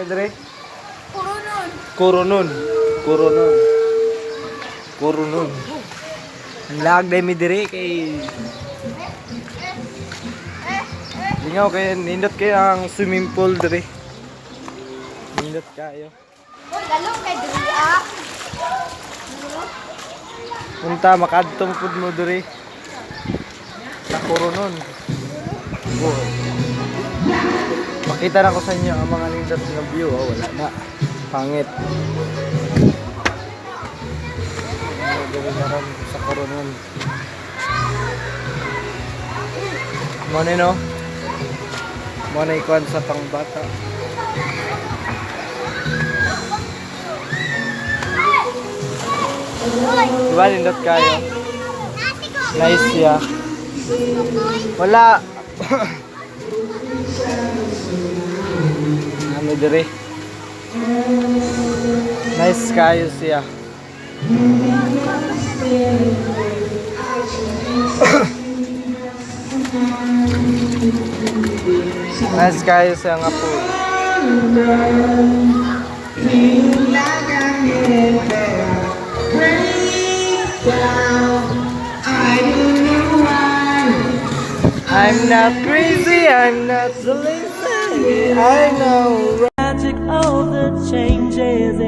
may dire? Kurunon. Kurunon. Kurunon. Kurunon. Ang lag na mi dire kay lingaw kay nindot kay ang swimming pool dire. Nindot kayo. Uy, galong kay diri ah. Punta makadto mo pud mo dire. Sa Kurunon. Oh. Makita na ko sa inyo ang mga nindot nga view. Oh, wala na. Pangit. Gawin na rin sa Kurunon. Muna no? Muna ikuan sa pangbata. Diba nindot kayo? Nice siya. Wala. Ano dire? Nice kayo siya. Nice kayo siya nga po. I'm not crazy, I'm not so lazy. I know. Magic of the changes